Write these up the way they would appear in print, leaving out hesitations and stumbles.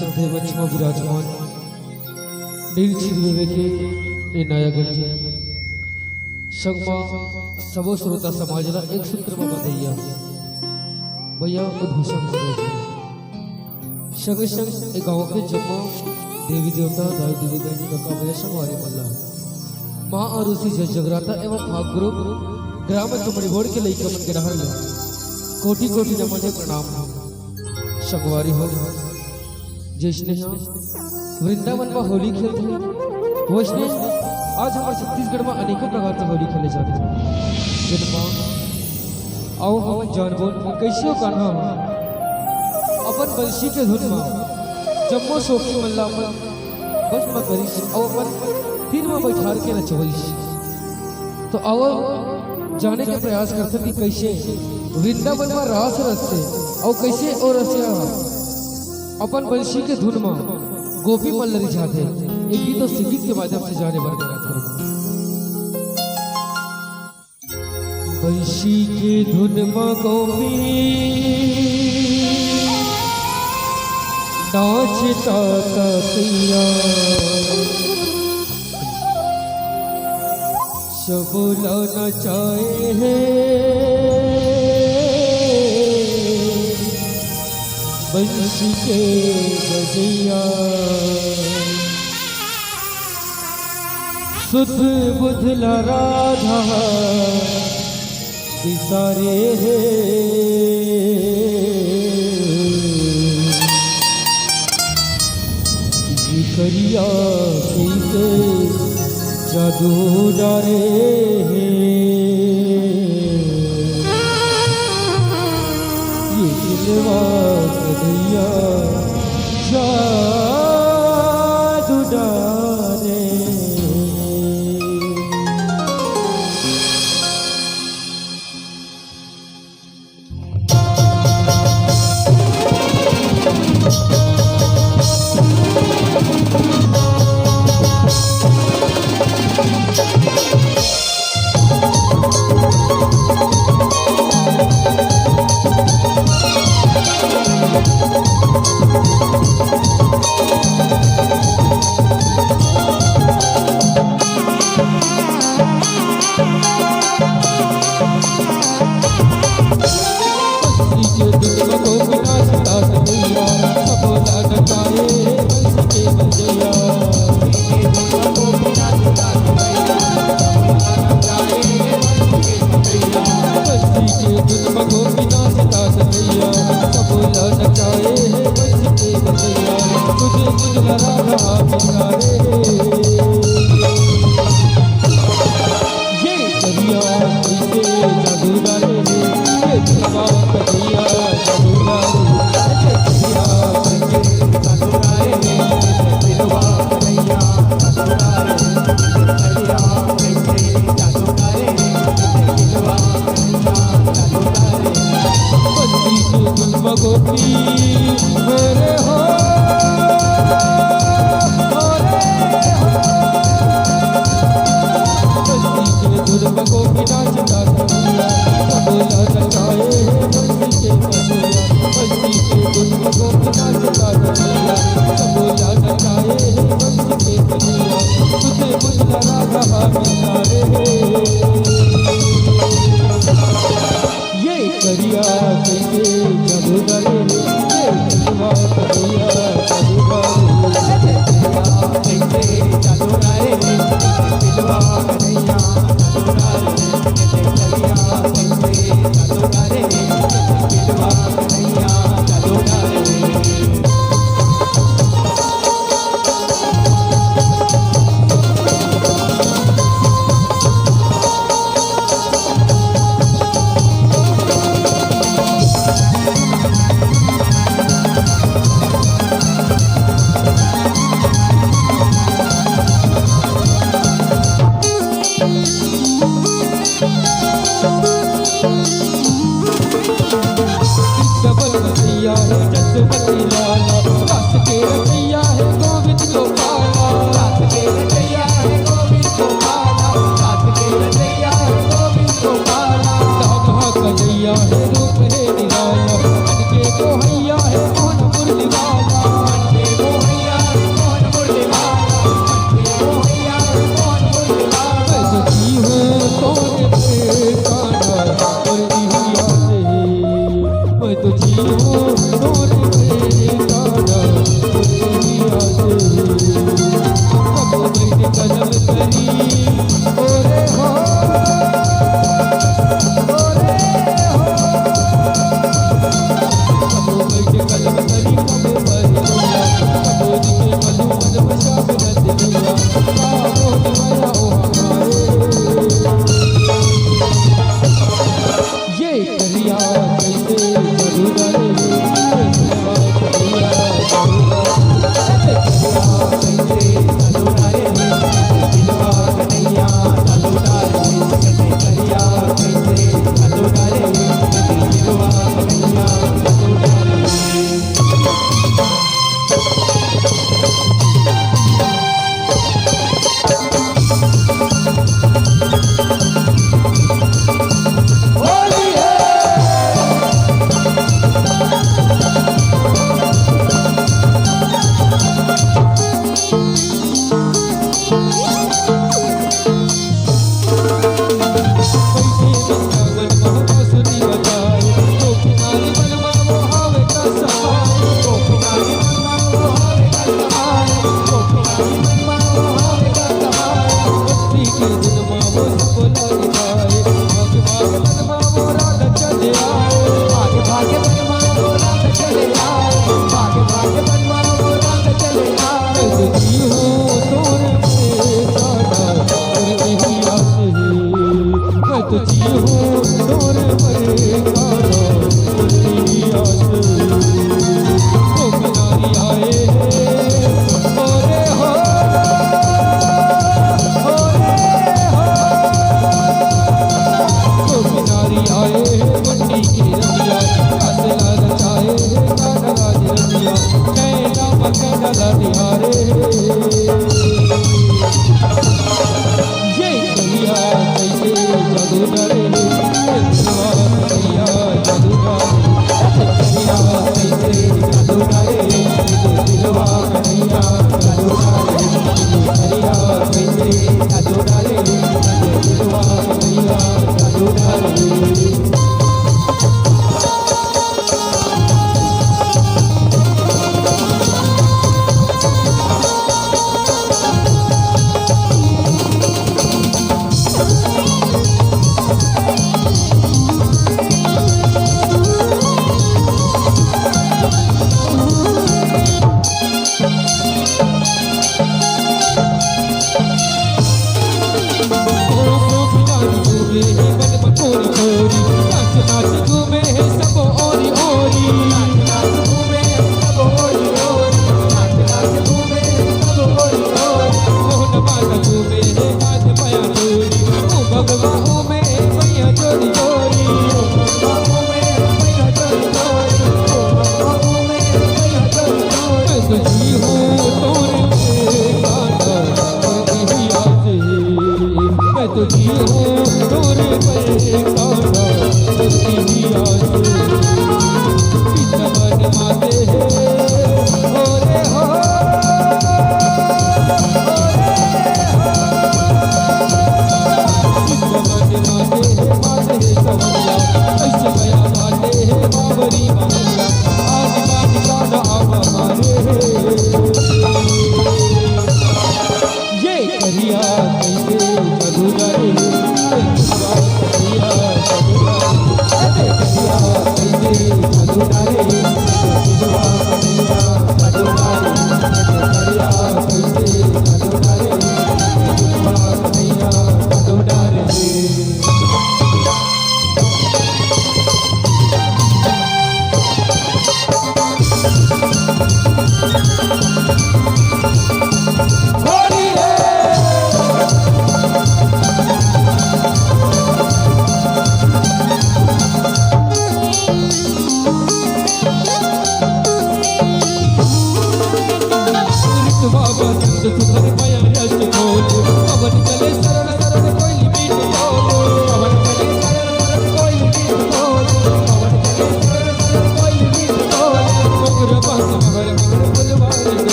देवचमा विराजमान निर्चिरवेके ए नयागढ़ संगमा सबो श्रोता समाजला एक सूत्र में बंधैया भैया उद्भूषण संग संग गाँव के जमा देवी देवता दाई देवी बहनी का भैया संगवारी मल्ला माँ और उसी जगराता एवं महागुरु ग्राम कमड़ी बोर्ड के लई कमन के रहल कोटि कोटि नमन प्रणाम संगवारी हो जैसने वृंदावन में होली खेलते हैं वैसने आज हमारे छत्तीसगढ़ में अनेकों प्रकार से होली खेले जाते हैं जिनमें आओ हम जानबूझ कैसे कान्हा अपन बंशी के धुन में जम्मो सोखी मल्ला मन बस में करिस और अपन तीर में बैठार के नचवैस तो आओ जाने का प्रयास करते कि कैसे वृंदावन में रास रस्ते और कैसे और रसिया अपन बंशी के धुन में गोपी मल्लरी जाते एक गीत और संगीत के माध्यम से जाने बारे में बात करूंगा। बंशी के धुन में गोपी नाचता तैया सबला नचाए हैं बंशी के बजैया सुध बुधला राधा दिसारे है करिया कैसे जादू डारे है ये दिलवा कन्हैया जादू डारे गोपी मैं तो जी हूँ तोरे पे काना और यही आस है। मैं तो जी हूँ तोरे पे काना और यही आस है। ओ किनारी आए ओरे हो ओ किनारी आए मंडी की रतिया कासला रचाए काना राज रतिया कैला मकैला निहारे ये कहिया कैसे जादू डरे दिलवा कहिया जादू डरे कहिया कैसे जादू डरे दिलवा कहिया जादू डरे कहिया कैसे जादू डरे दिलवा कहिया जादू डरे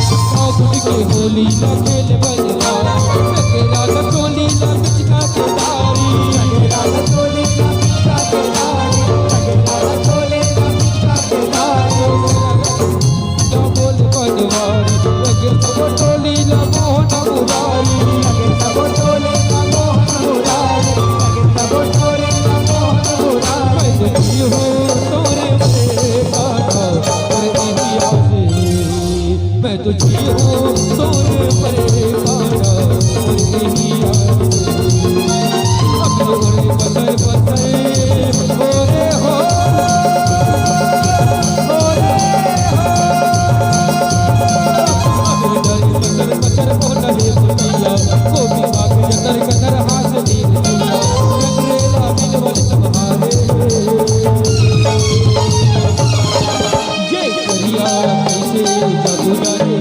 होली ना खेल बजवा टकेरा टोली ना पिचका के तारी टकेरा टोली ना पिचका के तारी टकेरा टोली ना पिचका के तारी ना बोल बनवारी टकेरा टोली ना मोहन मुरारी मैं तो जियो तोरे परे काना और यही अपने ओरे पतर पतर ओरे हो अपने दर पतर पतर को नहे दुनिया को भी आग जतर कतर हाथ दी दुनिया चंद्रेला बिनवल तुम्हारे ये करिया कैसे जादू जाने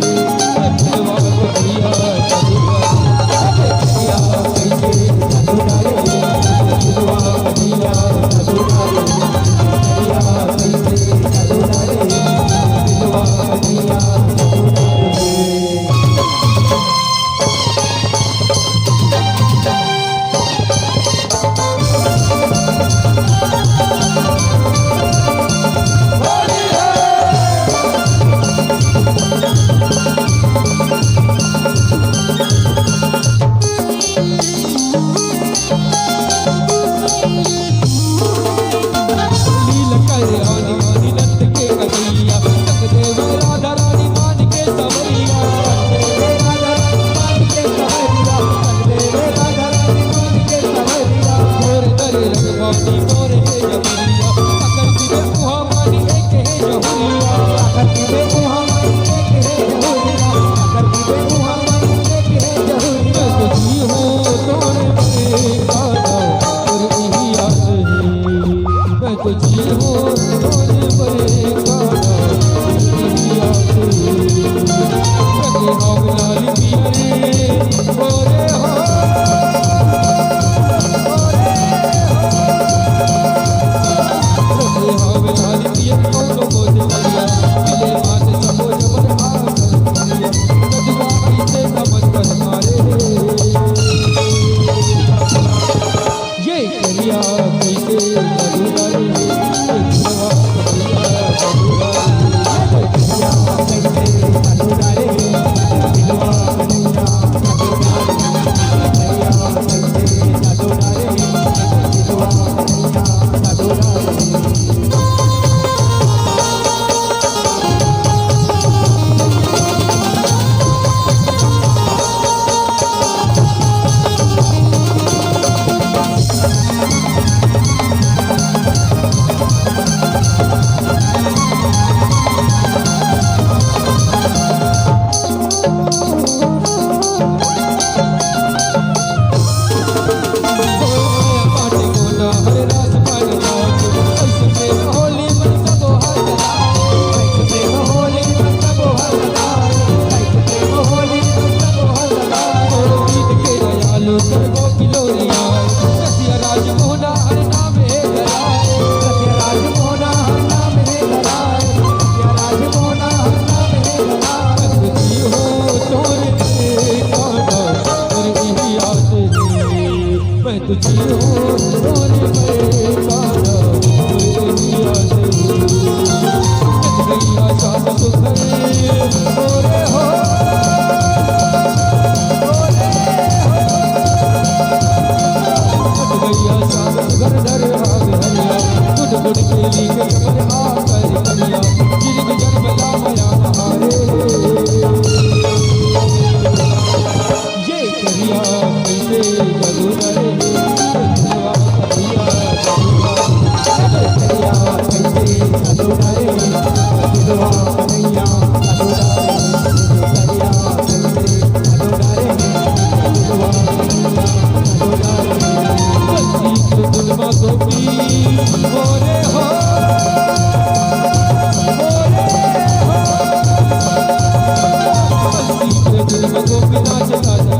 गोपीनाथ राजा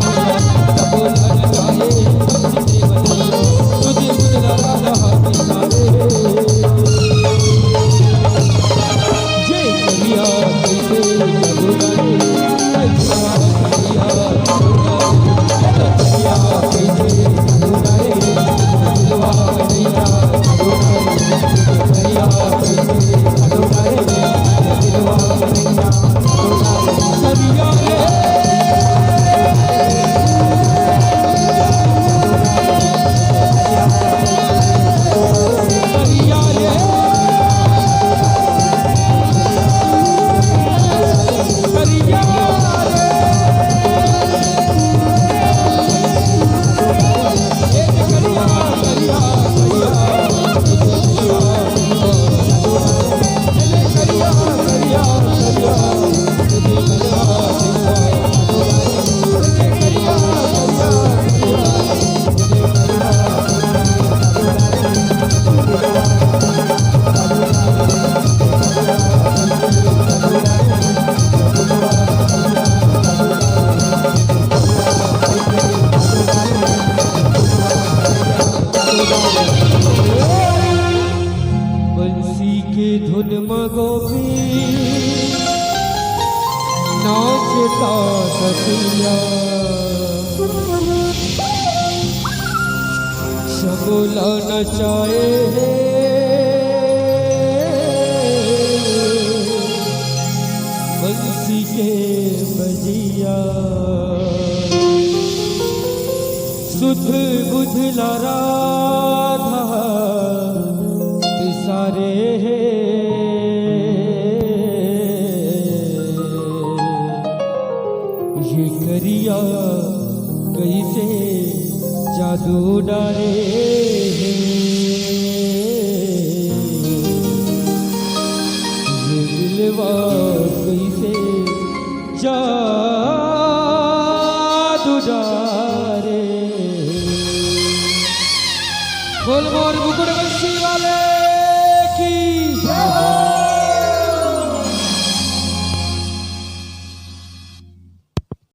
बोला जाए बोला न चाहे बंसी के बजिया सुध बुध राधा सारे ये करिया कैसे जादू डाले ये दिलवा कैसे जादू डाले। बोल मोर मुकुट बंसी वाले की